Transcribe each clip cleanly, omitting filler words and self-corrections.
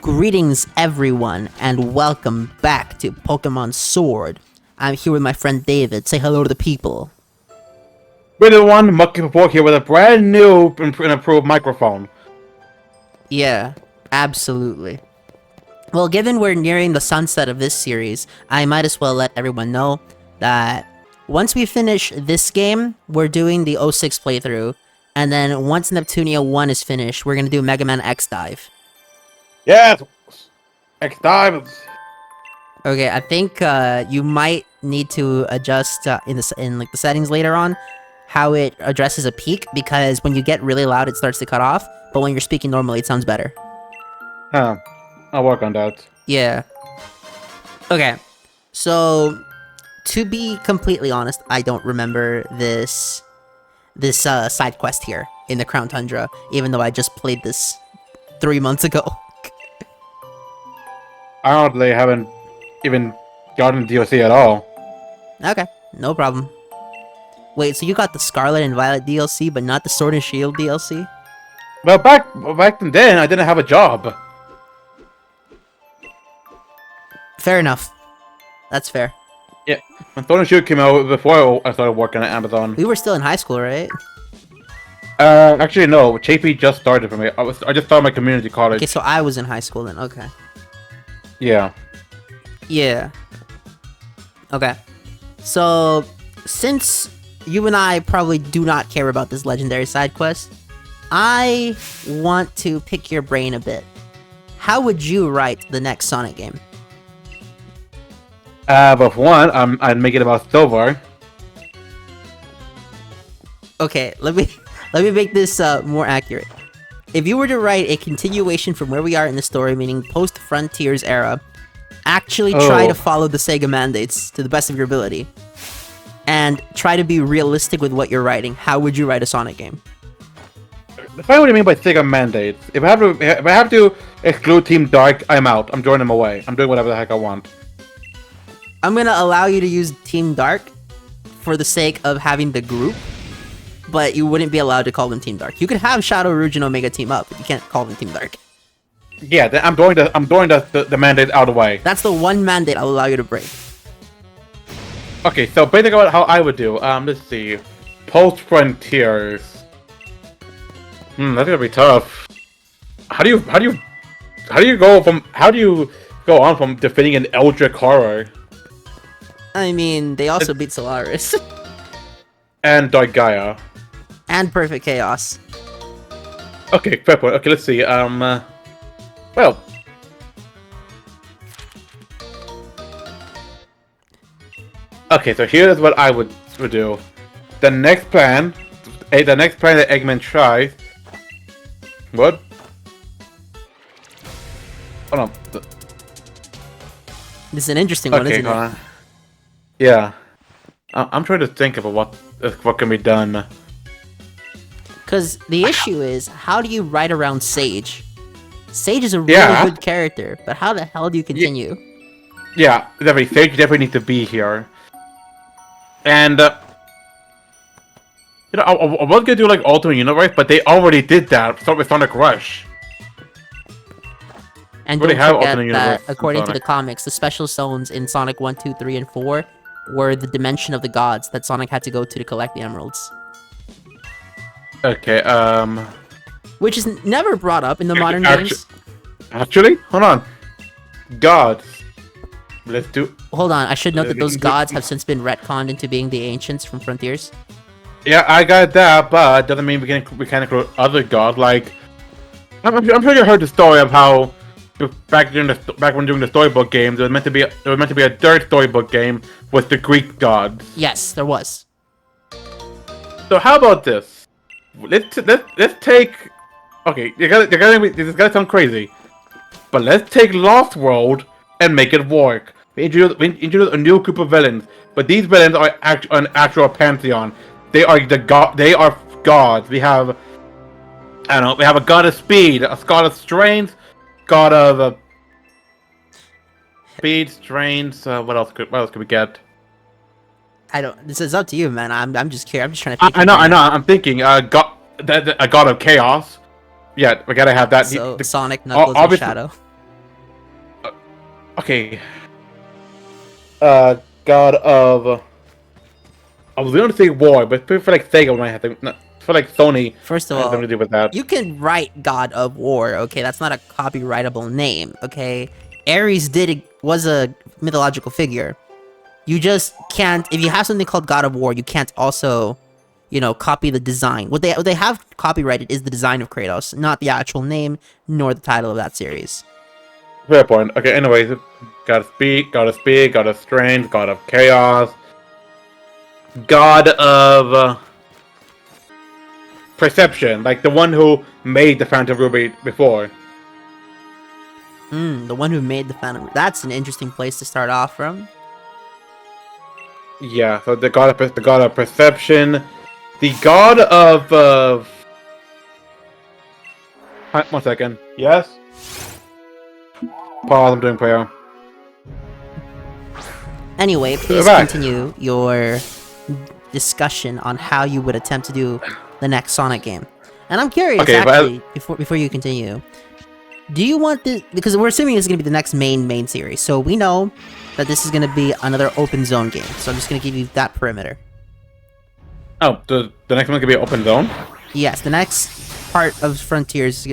Greetings everyone, and welcome back to Pokemon Sword. I'm here with my friend David. Say hello to the people. We're the one Mucky Report here with a brand new and improved microphone. Yeah, absolutely. Well, given we're nearing the sunset of this series, I might as well let everyone know that once we finish this game, we're doing the 06 playthrough, and then once Neptunia 1 is finished, we're gonna do Mega Man X Dive. Yes! X-Dive! Okay, I think you might need to adjust in the settings later on how it addresses a peak, because when you get really loud it starts to cut off, but when you're speaking normally it sounds better. Huh. I'll work on that. Yeah. Okay. So to be completely honest, I don't remember this side quest here in the Crown Tundra, even though I just played this 3 months ago. I honestly haven't even gotten DLC at all. Okay, no problem. Wait, so you got the Scarlet and Violet DLC, but not the Sword and Shield DLC? Well, back then, I didn't have a job. Fair enough. That's fair. Yeah, when Sword and Shield came out before I started working at Amazon. We were still in high school, right? Actually no, JP just started for me. I just started my community college. Okay, so I was in high school then, okay. Yeah. Yeah. Okay. So, since you and I probably do not care about this legendary side quest, I want to pick your brain a bit. How would you write the next Sonic game? But for one, I'd make it about Silver. Okay, let me make this more accurate. If you were to write a continuation from where we are in the story, meaning post-Frontiers era, actually try to follow the Sega mandates to the best of your ability, and try to be realistic with what you're writing, how would you write a Sonic game? Define what you mean by Sega mandates. If I have to exclude Team Dark, I'm out. I'm joining them away. I'm doing whatever the heck I want. I'm gonna allow you to use Team Dark for the sake of having the group, but you wouldn't be allowed to call them Team Dark. You could have Shadow, Rouge, and Omega team up, but you can't call them Team Dark. Yeah, I'm throwing the mandate out of the way. That's the one mandate I'll allow you to break. Okay, so basically how I would do, let's see. Post Frontiers. That's gonna be tough. How do you go on from defeating an Eldritch Horror? I mean, they also beat Solaris. And Dark Gaia. And Perfect Chaos. Okay, fair point. Okay, let's see. Well. Okay, so here's what I would do. The next plan that Eggman tries. What? Hold on. This is an interesting one, isn't it? Yeah. I'm trying to think of what can be done. Because the issue is, how do you write around Sage? Sage is a really good character, but how the hell do you continue? Yeah, definitely. Sage definitely needs to be here. And, I was gonna do like alternate universe, but they already did that. Start with Sonic Rush. And don't forget that, according to the comics, the special zones in Sonic 1, 2, 3, and 4 were the dimension of the gods that Sonic had to go to collect the emeralds. Okay, which is never brought up in the modern games. Actually, hold on. Gods. Let's do... Hold on, I should note that those gods have since been retconned into being the ancients from Frontiers. Yeah, I got that, but doesn't mean we can't include other gods, like... I'm sure you heard the story of how... Back when doing the storybook games, there was meant to be a third storybook game with the Greek gods. Yes, there was. So how about this? Let's take. Okay, this is gonna sound crazy, but let's take Lost World and make it work. We introduce a new group of villains, but these villains are an actual pantheon. They are gods. We have, I don't know. We have a god of speed, a god of strength. God of speed, strength. What else could we get? I don't. This is up to you, man. I'm just curious. I'm just trying to. I know. I'm thinking. A god of chaos. Yeah, we gotta have that. So Sonic, Knuckles, and Shadow. Okay. God of. I was going to say war, but I feel like Sega might have to. No, I feel like Sony First of has all, something to do with that. you can write God of War, okay? That's not a copyrightable name, okay? Ares was a mythological figure. You just can't, if you have something called God of War, you can't also, copy the design. What they have copyrighted is the design of Kratos, not the actual name, nor the title of that series. Fair point. Okay, anyways. God of Speed, God of Speed, God of Strength, God of Chaos, God of Perception, like the one who made the Phantom Ruby before. The one who made the Phantom. That's an interesting place to start off from. Yeah, so the God of Perception, the God of 1 second. Yes. Pause. I'm doing prayer. Anyway, please Back. continue your discussion on how you would attempt to do the next Sonic game. And I'm curious, Okay, actually, before you continue, do you want this, because we're assuming this is going to be the next main series, so we know that this is going to be another open zone game, so I'm just going to give you that perimeter. Oh, the next one could be open zone? Yes, the next part of Frontiers,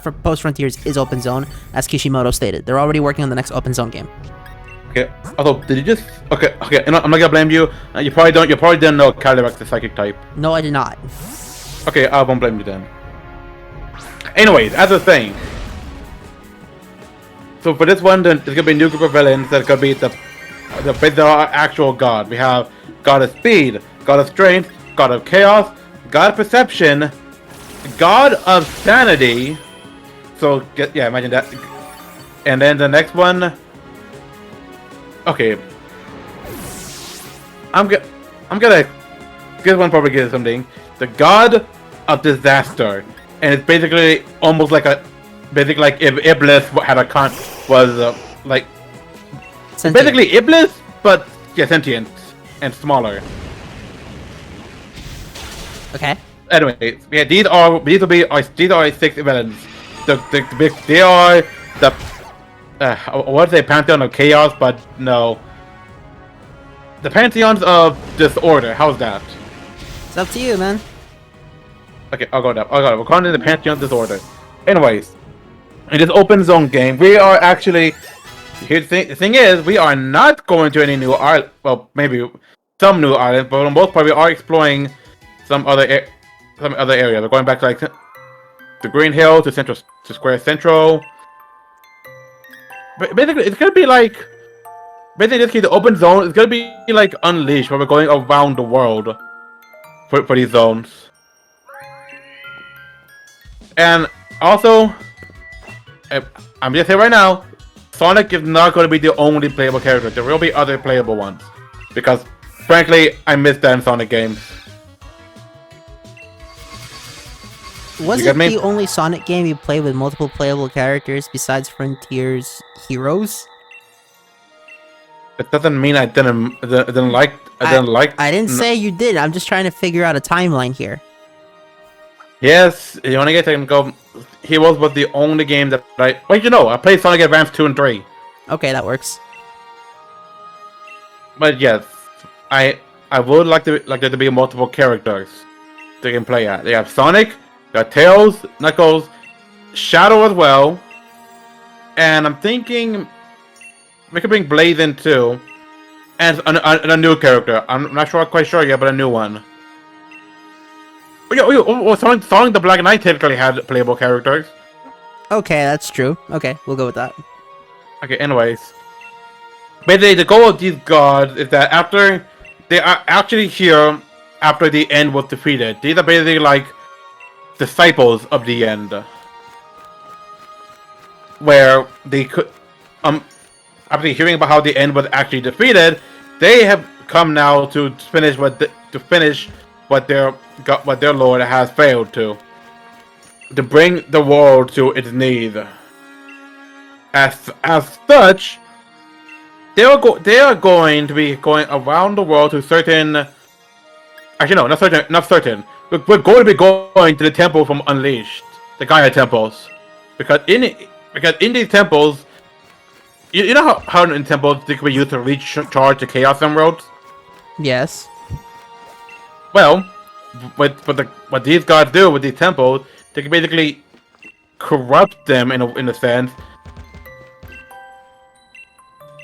for post-Frontiers, is open zone, as Kishimoto stated. They're already working on the next open zone game. Okay. Although, did you just? Okay. I'm not gonna blame you. You probably don't. You probably didn't know Calyrex the psychic type. No, I did not. Okay, I won't blame you then. Anyways, as I was saying, so for this one, there's gonna be a new group of villains that could be the actual god. We have God of Speed, God of Strength, God of Chaos, God of Perception, God of Sanity. So yeah, imagine that. And then the next one. Okay. I'm gonna. This one probably gives something. The God of Disaster, and it's basically almost like basically like if Iblis had a like Sentient. basically Iblis, but yeah, sentient and smaller. Okay. Anyway, yeah, these are 6 villains. They are the I want to say Pantheon of Chaos, but no. The Pantheons of Disorder. How's that? It's up to you, man. Okay, I'll go down. We're calling it the Pantheon of Disorder. Anyways, in this open zone game, we are actually. Here's the thing is, we are not going to any new island. Well, maybe some new islands, but for the most part, we are exploring some other areas. We're going back to like the Green Hill to Square Central. But basically, it's gonna be like. Basically, in this case, the open zone is gonna be like Unleashed, where we're going around the world for these zones. And also, I'm just saying right now, Sonic is not going to be the only playable character. There will be other playable ones. Because, frankly, I miss them Sonic games. Was it the only Sonic game you played with multiple playable characters besides Frontiers Heroes? It doesn't mean I didn't like. I didn't say you did. I'm just trying to figure out a timeline here. Yes, you want to get technical. Heroes was the only game that I. Well, I played Sonic Advance 2 and 3. Okay, that works. But yes, I would like there to be multiple characters they can play at. They have Sonic, they have Tails, Knuckles, Shadow as well, and I'm thinking we could bring Blaze in too, and a new character. I'm not quite sure yet, but a new one. Sonic the Black Knight technically had playable characters. Okay, that's true. Okay, we'll go with that. Okay, anyways. Basically, the goal of these gods is that after they are actually here after the end was defeated. These are basically like disciples of the end. Where they could after hearing about how the end was actually defeated, they have come now to finish what their lord has failed to bring the world to its knees. As such, they are going to be going around the world to certain. Actually, no, not certain. We're going to be going to the temple from Unleashed, the Gaia temples, because in these temples, you know how in temples they can be used to recharge the Chaos Emeralds? Yes. Well, what these guys do with these temples, they can basically corrupt them in a sense.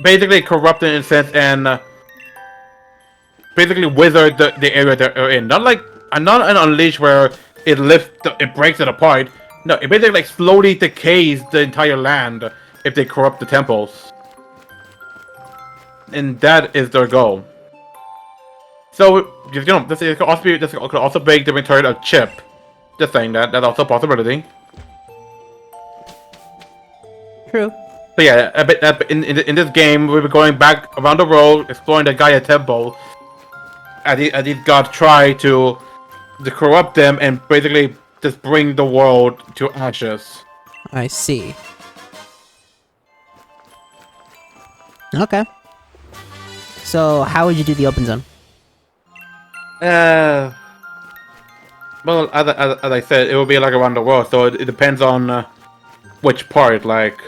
Basically corrupt them in a sense and basically wizard the area they're in. Not an Unleash where it breaks it apart. No, it basically like slowly decays the entire land if they corrupt the temples. And that is their goal. So, you know, this could also break the return of Chip. Just saying that's also a possibility. True. So yeah, in this game, we'll be going back around the world, exploring the Gaia Temple. As these gods try to corrupt them and basically just bring the world to ashes. I see. Okay. So, how would you do the open zone? Well, as I said, it will be like around the world, so it depends on which part. Like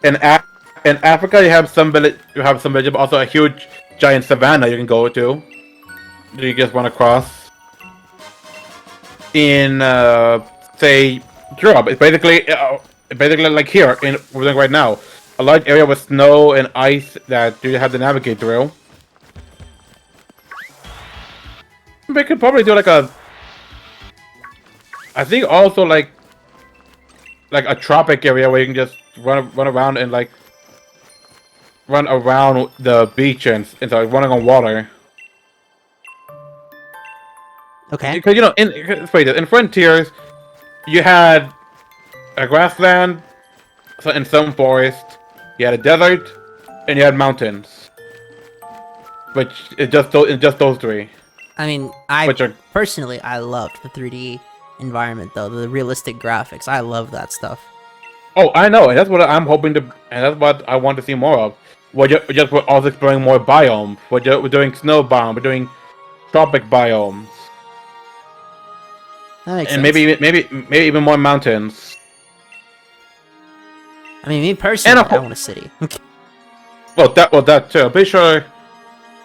in Africa, you have some village, but also a huge giant savanna you can go to. You just run across. In say Europe, it's basically like here we're doing right now, a large area with snow and ice that you have to navigate through. We could probably do like I think also like a tropic area where you can just run around and like run around the beach and so running on water. Okay. Because you know, in Frontiers, you had a grassland, and some forest. You had a desert, and you had mountains. Which is just those three. I mean, personally, I loved the 3D environment, though. The realistic graphics. I love that stuff. Oh, I know, and that's what I'm hoping to, and that's what I want to see more of. We're also exploring more biomes. We're doing snow biome. We're doing tropic biomes. That makes and sense. maybe even more mountains. I mean, me personally, I want a city. well, that too.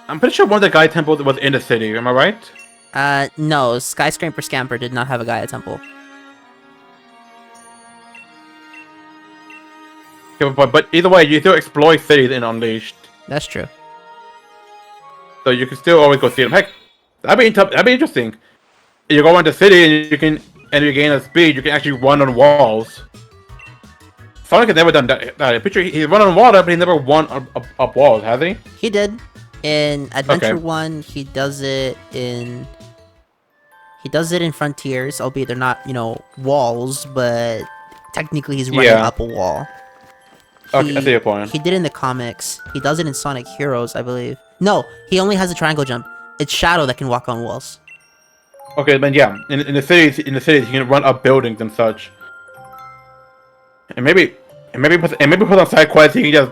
I'm pretty sure one of the Gaia temples was in the city. Am I right? No. Skyscraper Scamper did not have a Gaia temple. Okay, but either way, you still explore cities in Unleashed. That's true. So you can still always go see them. Heck, that'd be interesting. You go into the city and you gain a speed. You can actually run on walls. Sonic has never done that. I'm pretty sure he's run on water, but he never won up walls, has he? He did. In Adventure Okay. 1, he does it in Frontiers, albeit they're not, walls, but technically he's running up a wall. Okay, I see your point. He did it in the comics. He does it in Sonic Heroes, I believe. No, he only has a triangle jump. It's Shadow that can walk on walls. Okay, then yeah, in the cities, you can run up buildings and such. And maybe put on side quests, he can just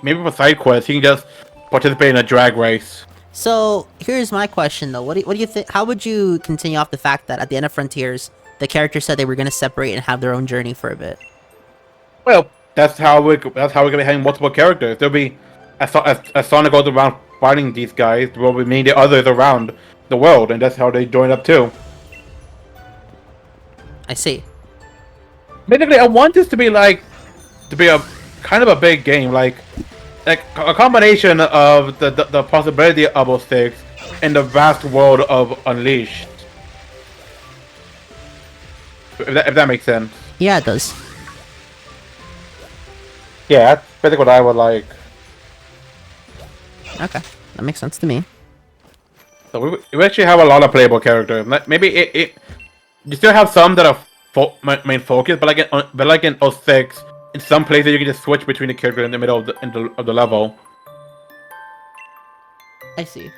maybe for side quests, he can just participate in a drag race. So here's my question though: What do you think? How would you continue off the fact that at the end of Frontiers, the character said they were going to separate and have their own journey for a bit? Well, that's how we're gonna be having multiple characters. There'll be as Sonic goes around fighting these guys, there will be many others around the world, and that's how they join up too. I see. Basically, I want this to be a kind of a big game, like a combination of the possibility of 06 and the vast world of Unleashed. If that makes sense. Yeah, it does. Yeah, that's basically what I would like. Okay, that makes sense to me. So we actually have a lot of playable characters. Maybe you still have some that are main focus, but like in 06, in some places you can just switch between the characters in the middle of the level. I see.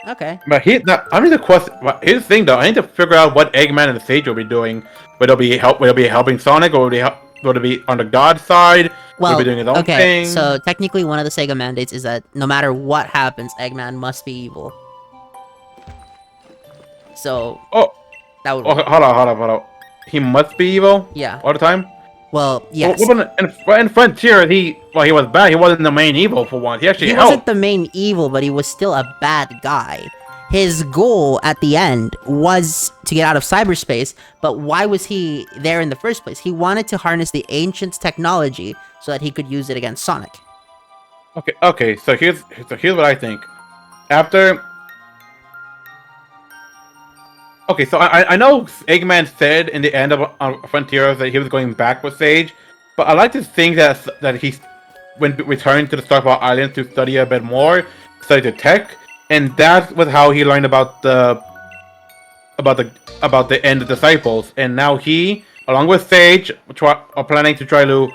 Okay. But I need to question. Here's the thing, though. I need to figure out what Eggman and Sage will be doing. Will they be helping Sonic, or will they be on the God side? Well, will be doing his own thing? So technically, one of the Sega mandates is that no matter what happens, Eggman must be evil. So. Oh. That would. Hold on. He must be evil. Yeah. All the time. Well, yes. In Frontier, he was bad. He wasn't the main evil for once. He actually He helped. wasn't the main evil, but he was still a bad guy. His goal at the end was to get out of cyberspace, but why was he there in the first place? He wanted to harness the Ancients' technology so that he could use it against Sonic. Okay. So here's what I think. After. Okay, so I know Eggman said in the end of Frontier that he was going back with Sage, but I like to think that he went returned to the Starfall Island to study a bit more, study the tech, and that was how he learned about the end of Disciples. And now he, along with Sage, are planning to try to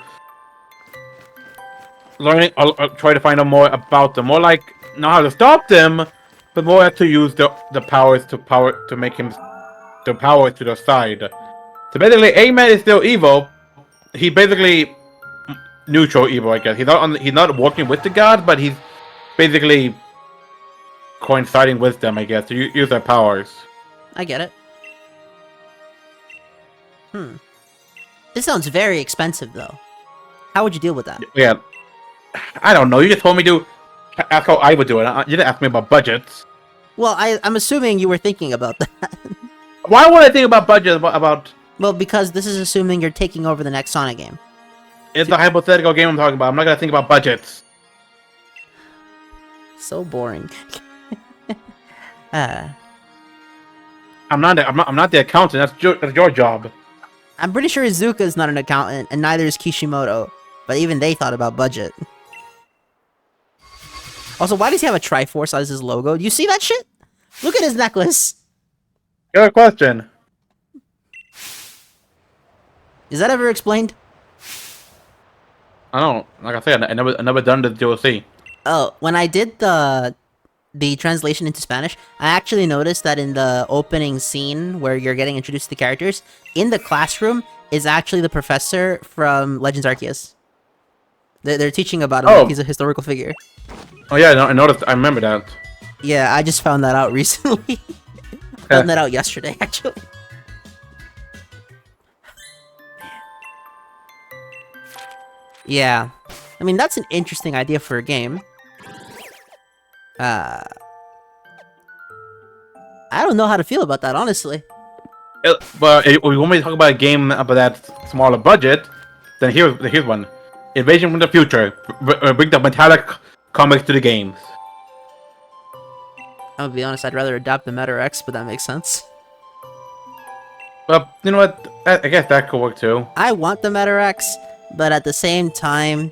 try to find out more about them, more like not how to stop them, but more to use the powers to make him the power to the side. So basically, Eggman is still evil. He basically neutral evil, I guess. He's not working with the gods, but he's basically coinciding with them, I guess, to use their powers. I get it. This sounds very expensive, though. How would you deal with that? Yeah, I don't know. You just told me to ask how I would do it. You didn't ask me about budgets. Well, I'm assuming you were thinking about that. Why would I think about budget? About Well, because this is assuming you're taking over the next Sonic game. it's a hypothetical game I'm talking about. I'm not gonna think about budgets. So boring. I'm not the accountant. That's your job. I'm pretty sure Izuka is not an accountant, and neither is Kishimoto. But even they thought about budget. Also, why does he have a Triforce as his logo? Do you see that shit? Look at his necklace. Good question. Is that ever explained? I don't. Like I said, I never done the DLC. Oh, when I did the translation into Spanish, I actually noticed that in the opening scene where you're getting introduced to the characters, in the classroom is actually the professor from Legends Arceus. They're teaching about him like he's a historical figure. Oh yeah, I noticed. I remember that. Yeah, I just found that out recently. Found that out yesterday, actually. Yeah. I mean, that's an interesting idea for a game. I don't know how to feel about that, honestly. But if we want me to talk about a game about that smaller budget, then here's one. Invasion from the Future. Bring the metallic comics to the games. I'm gonna be honest, I'd rather adopt the Meta X, but that makes sense. But you know what? I guess that could work too. I want the Meta X, but at the same time,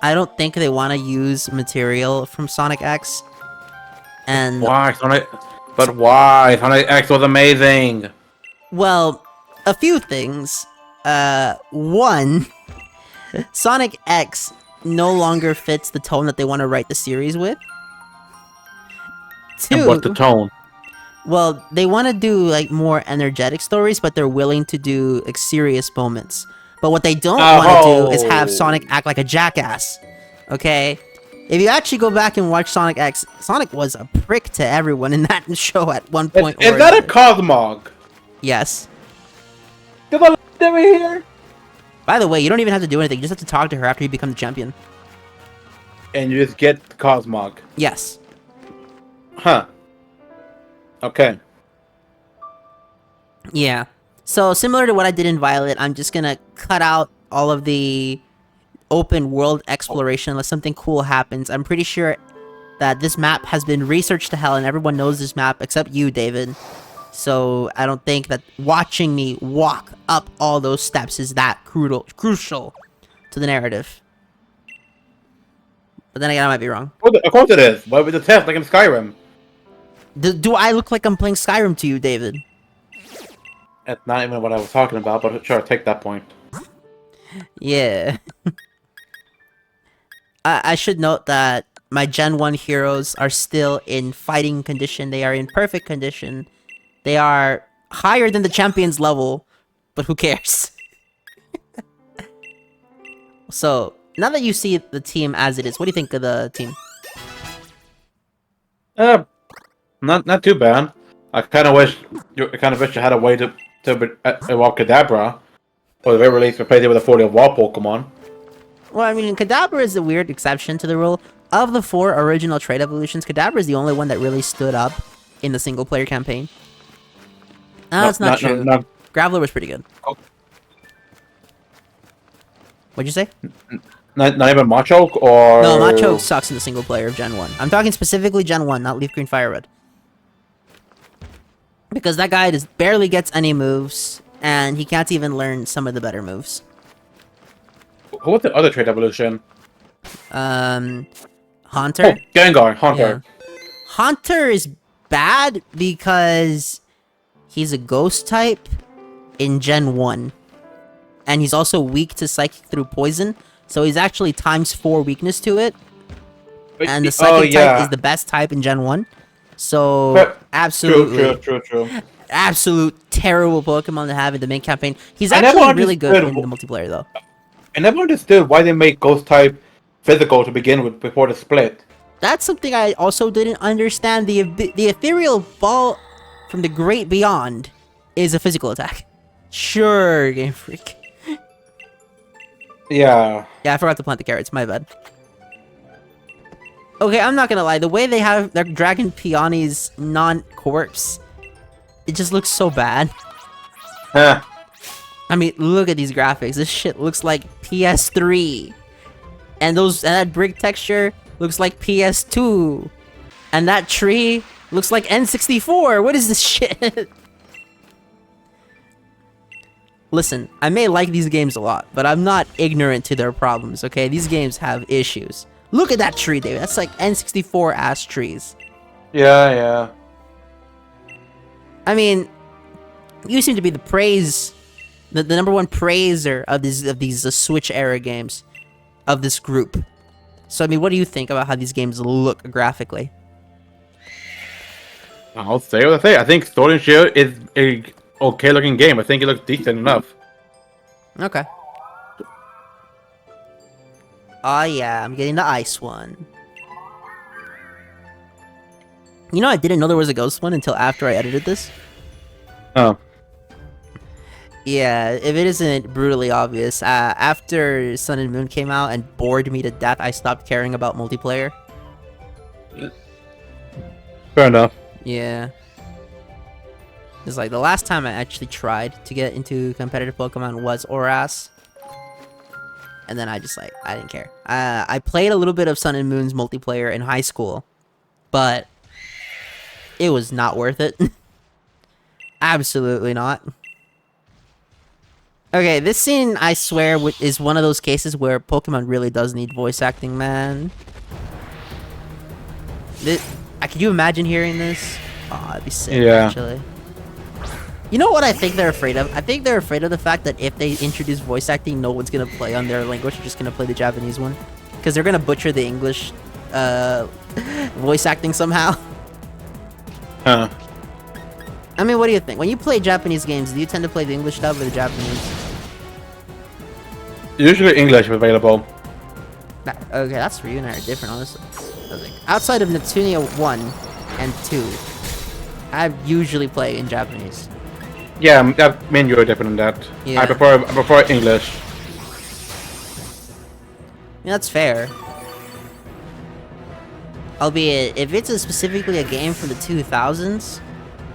I don't think they want to use material from Sonic X. And why Sonic? But why Sonic X was amazing? Well, a few things. One, Sonic X no longer fits the tone that they want to write the series with. Two, and what's the tone? Well, they want to do like more energetic stories, but they're willing to do like serious moments. But what they don't want to do is have Sonic act like a jackass. Okay? If you actually go back and watch Sonic X, Sonic was a prick to everyone in that show at one point. Is that a Cosmog? Yes. Get the over here! By the way, you don't even have to do anything. You just have to talk to her after you become the champion. And you just get the Cosmog. Yes. Huh. Okay. Yeah. So, similar to what I did in Violet, I'm just gonna cut out all of the open world exploration unless something cool happens. I'm pretty sure that this map has been researched to hell and everyone knows this map except you, David. So, I don't think that watching me walk up all those steps is that crucial to the narrative. But then again, I might be wrong. Of course it is. Why would the test like in Skyrim? Do I look like I'm playing Skyrim to you, David? That's not even what I was talking about, but sure, take that point. Yeah. I should note that my Gen 1 heroes are still in fighting condition. They are in perfect condition. They are higher than the champion's level, but who cares? So, now that you see the team as it is, what do you think of the team? Not too bad. I kind of wish you had a way to evolve Kadabra, or the very least, replace it with a fully evolved Pokemon. Well, I mean, Kadabra is a weird exception to the rule. Of the 4 original trait evolutions, Kadabra is the only one that really stood up in the single-player campaign. No, that's not true. Graveler was pretty good. Oh. What'd you say? Not even Machoke, or... No, Machoke sucks in the single-player of Gen 1. I'm talking specifically Gen 1, not Leaf Green Fire Red. Because that guy just barely gets any moves, and he can't even learn some of the better moves. Who was the other trait evolution? Haunter. Oh, Gengar, Haunter. Yeah. Haunter is bad because he's a ghost type in Gen 1. And he's also weak to Psychic through Poison, so he's actually ×4 weakness to it. And the Psychic type is the best type in Gen 1. So, absolutely. True. Absolute terrible Pokemon to have in the main campaign. He's actually really good in the multiplayer, though. I never understood why they make Ghost type physical to begin with before the split. That's something I also didn't understand. The Ethereal Ball from the Great Beyond is a physical attack. Sure, Game Freak. Yeah. Yeah, I forgot to plant the carrots. My bad. Okay, I'm not gonna lie. The way they have their Dragon Peony's non-corpse, it just looks so bad. Huh. I mean, look at these graphics. This shit looks like PS3. And that brick texture looks like PS2. And that tree looks like N64. What is this shit? Listen, I may like these games a lot, but I'm not ignorant to their problems, okay? These games have issues. Look at that tree, David. That's like N64 ass trees. Yeah. I mean, you seem to be the number one praiser of these Switch era games, of this group. So I mean, what do you think about how these games look graphically? I'll say what I say. I think Sword and Shield is a okay looking game. I think it looks decent enough. Okay. Oh yeah, I'm getting the ice one. You know, I didn't know there was a ghost one until after I edited this. Oh. Yeah, if it isn't brutally obvious, after Sun and Moon came out and bored me to death, I stopped caring about multiplayer. Fair enough. Yeah. It's like the last time I actually tried to get into competitive Pokemon was Oras. And then I didn't care. I played a little bit of Sun and Moon's multiplayer in high school, but it was not worth it. Absolutely not. Okay, this scene, I swear, is one of those cases where Pokemon really does need voice acting, man. Could you imagine hearing this? Oh, that'd be sick, actually. You know what I think they're afraid of? I think they're afraid of the fact that if they introduce voice acting, no one's gonna play on their language. They're just gonna play the Japanese one. Because they're gonna butcher the English voice acting somehow. Huh. I mean, what do you think? When you play Japanese games, do you tend to play the English dub or the Japanese? Usually English is available. Okay, that's for you and I are different, honestly. Outside of Neptunia 1 and 2, I usually play in Japanese. Yeah, me and you are different in that. Yeah. I prefer English. Yeah, that's fair. Albeit, if it's specifically a game from the 2000s,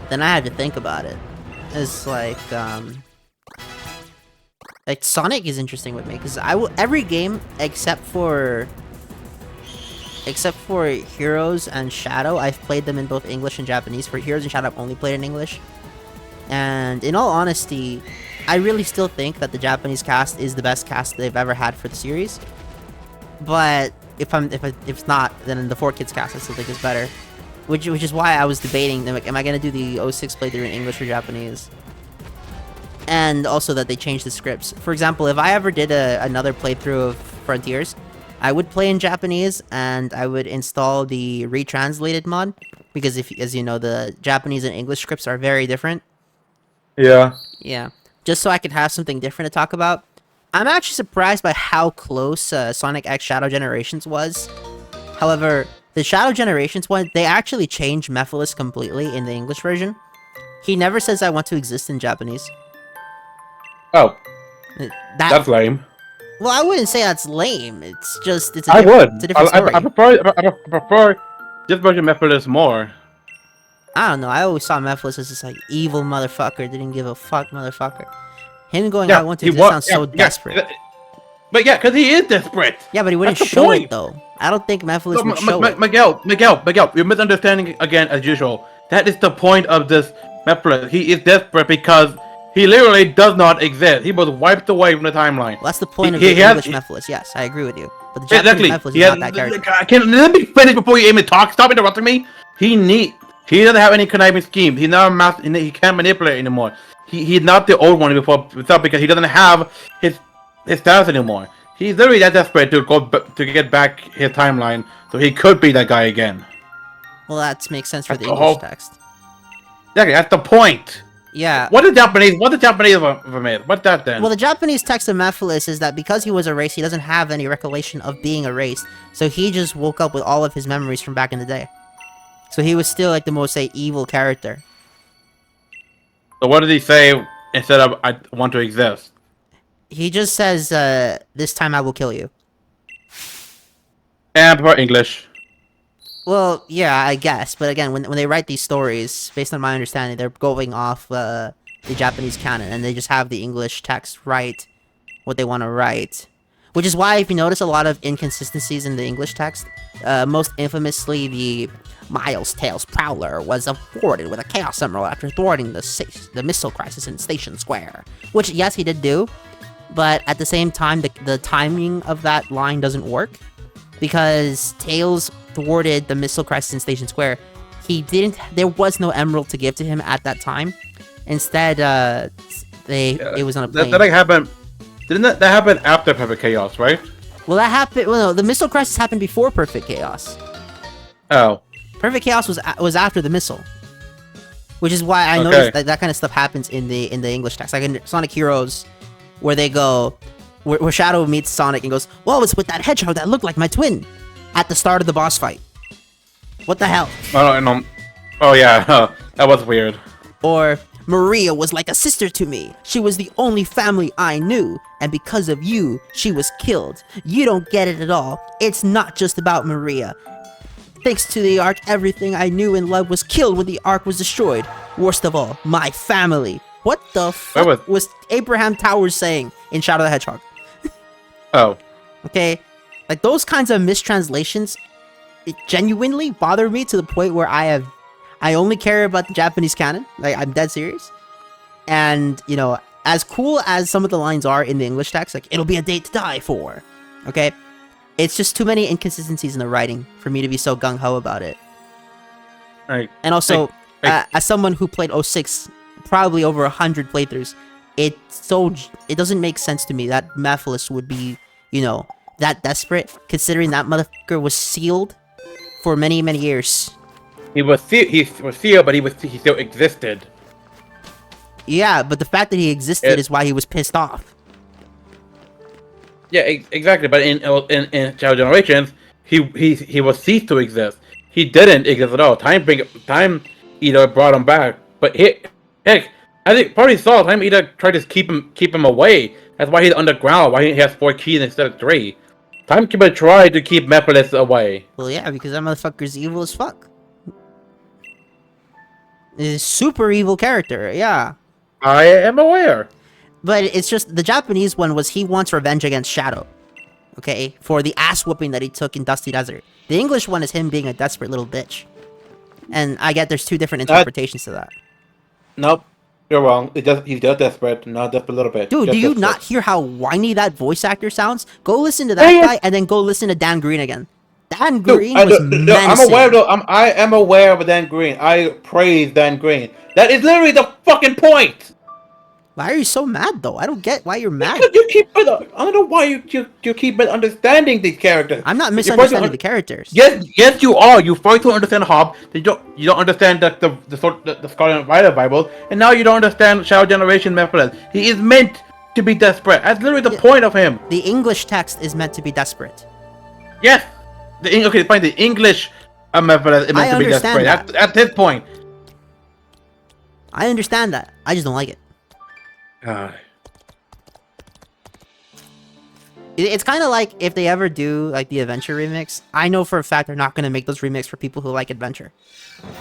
then I had to think about it. It's like Sonic is interesting with me because every game except for Heroes and Shadow, I've played them in both English and Japanese. For Heroes and Shadow, I've only played in English. And in all honesty, I really still think that the Japanese cast is the best cast they've ever had for the series. But if it's not, then the 4Kids cast I still think is better. Which is why I was debating, like, am I gonna do the 06 playthrough in English or Japanese? And also that they changed the scripts. For example, if I ever did another playthrough of Frontiers, I would play in Japanese and I would install the retranslated mod because as you know, the Japanese and English scripts are very different. Yeah. Yeah. Just so I could have something different to talk about. I'm actually surprised by how close Sonic X Shadow Generations was. However, the Shadow Generations one, they actually changed Mephiles completely in the English version. He never says I want to exist in Japanese. Oh. That's lame. Well, I wouldn't say that's lame. It's just it's I would. It's a different story. I prefer this version of Mephiles more. I don't know. I always saw Mephiles as this like evil motherfucker. Didn't give a fuck, motherfucker. Him going out want to exist sounds so desperate. But yeah, because he is desperate. Yeah, but he wouldn't show it though. I don't think Mephiles would show it. Miguel, you're misunderstanding again as usual. That is the point of this Mephiles. He is desperate because he literally does not exist. He was wiped away from the timeline. Well, that's the point of the English Mephiles. Yes, I agree with you. But the Japanese Mephiles is not that character. Let me finish before you even talk. Stop interrupting me. He doesn't have any conniving schemes. He's not he can't manipulate anymore. He's not the old one before because he doesn't have his status anymore. He's literally that desperate to get back his timeline, so he could be that guy again. Well, that makes sense for the English text. Exactly, that's the point. Yeah. What the Japanese of him is? What's that then? Well, the Japanese text of Mephiles is that because he was erased, he doesn't have any recollection of being erased. So he just woke up with all of his memories from back in the day. So he was still like the most evil character. So what did he say instead of "I want to exist"? He just says, "This time I will kill you." And for English. Well, yeah, I guess. But again, when they write these stories, based on my understanding, they're going off the Japanese canon, and they just have the English text write what they want to write. Which is why, if you notice a lot of inconsistencies in the English text, most infamously, the Miles Tails Prowler was awarded with a Chaos Emerald after thwarting the missile crisis in Station Square. Which, yes, he did do, but at the same time, the timing of that line doesn't work. Because Tails thwarted the missile crisis in Station Square, there was no emerald to give to him at that time. Instead, it was on a plane. That happened. Didn't that happen after Perfect Chaos, right? Well, that happened. Well, no, the missile crisis happened before Perfect Chaos. Oh. Perfect Chaos was after the missile, which is why I noticed that kind of stuff happens in the English text, like in Sonic Heroes, where they go, where Shadow meets Sonic and goes, "Well, it's with that hedgehog that looked like my twin," at the start of the boss fight. What the hell? Oh yeah, that was weird. Or Maria was like a sister to me. She was the only family I knew, and because of you, she was killed. You don't get it at all. It's not just about Maria. Thanks to the Ark, everything I knew and loved was killed when the Ark was destroyed. Worst of all, my family. What the fuck was Abraham Towers saying in Shadow the Hedgehog? Oh. Okay, like those kinds of mistranslations, it genuinely bother me to the point where I only care about the Japanese canon. Like, I'm dead serious. And, you know, as cool as some of the lines are in the English text, like, it'll be a date to die for, okay? It's just too many inconsistencies in the writing for me to be so gung-ho about it. Right. And also, as someone who played 06, probably over 100 playthroughs, it doesn't make sense to me that Mephiles would be, you know, that desperate, considering that motherfucker was sealed for many, many years. He was sealed, but he still existed. Yeah, but the fact that he existed is why he was pissed off. Yeah, exactly. But in Shadow Generations, he was ceased to exist. He didn't exist at all. Time Eater brought him back, but heck, I think probably saw Time Eater tried to keep him away. That's why he's underground. Why he has 4 keys instead of 3. Timekeeper tried to keep Mephiles away. Well, yeah, because that motherfucker's evil as fuck. He's a super evil character, yeah. I am aware. But it's just, the Japanese one was he wants revenge against Shadow. Okay? For the ass whooping that he took in Dusty Desert. The English one is him being a desperate little bitch. And I get there's 2 different interpretations to that. Nope. You're wrong. He's just desperate, not just a little bit. Dude, do you not hear how whiny that voice actor sounds? Go listen to that guy, and then go listen to Dan Green again. Dan Green was menacing. I'm aware, though. I am aware of Dan Green. I praise Dan Green. That is literally the fucking point. Why are you so mad, though? I don't get why you're mad. I don't know why you keep misunderstanding these characters. I'm not misunderstanding the characters. Yes, you are. You first don't understand Hob. You don't understand the Scarlet Rider Bible, and now you don't understand Shadow Generation Mephiles. He is meant to be desperate. That's literally the point of him. The English text is meant to be desperate. Yes. Fine. The English Mephiles is meant to be desperate. That's his point. I understand that. I just don't like it. It's kind of like if they ever do like the Adventure remix. I know for a fact they're not gonna make those remakes for people who like Adventure.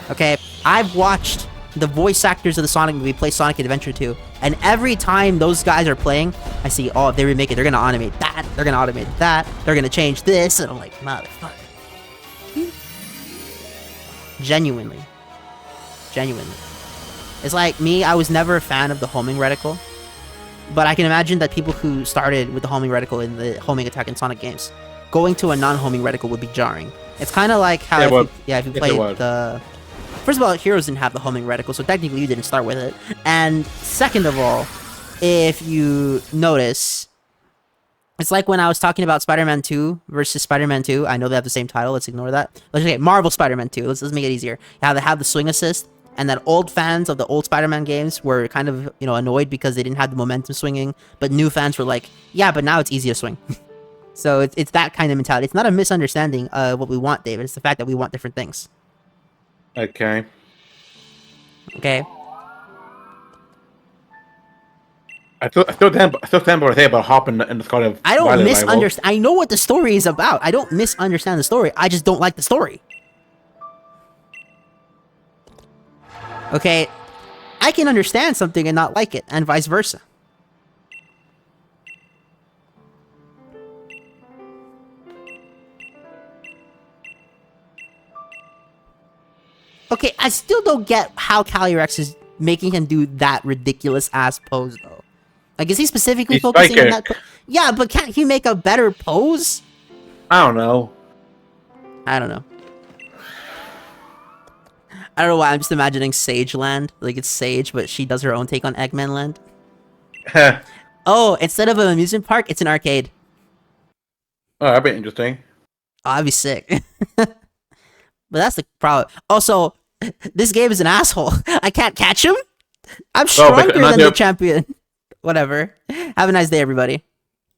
Okay, I've watched the voice actors of the Sonic movie play Sonic Adventure 2, and every time those guys are playing, I see, oh, if they remake it, they're gonna automate that, they're gonna automate that, they're gonna change this, and I'm like, motherfucker. Genuinely. It's like me, I was never a fan of the homing reticle, but I can imagine that people who started with the homing reticle in the homing attack in Sonic games, going to a non-homing reticle would be jarring. It's kind of like how if you played the... First of all, Heroes didn't have the homing reticle, so technically you didn't start with it. And second of all, if you notice, it's like when I was talking about Spider-Man 2 versus Spider-Man 2. I know they have the same title. Let's ignore that. Let's say Marvel Spider-Man 2. Let's make it easier. How they have the swing assist, and that old fans of the old Spider-Man games were kind of, you know, annoyed because they didn't have the momentum swinging, but new fans were like, yeah, but now it's easy to swing. So it's that kind of mentality. It's not a misunderstanding of what we want, David. It's the fact that we want different things. Okay. I still stand by what I say about Hop and the Scarlet. I don't misunderstand. I know what the story is about. I don't misunderstand the story. I just don't like the story. Okay? I can understand something and not like it, and vice versa. Okay, I still don't get how Calyrex is making him do that ridiculous ass pose though. Like, is he specifically focusing on that? Yeah, but can't he make a better pose? I don't know. I don't know why. I'm just imagining Sage Land. Like, it's Sage, but she does her own take on Eggman Land. Oh, instead of an amusement park, it's an arcade. Oh, that'd be interesting. Oh, that'd be sick. But that's the problem. Also, this game is an asshole. I can't catch him. I'm stronger than the champion. Whatever. Have a nice day, everybody.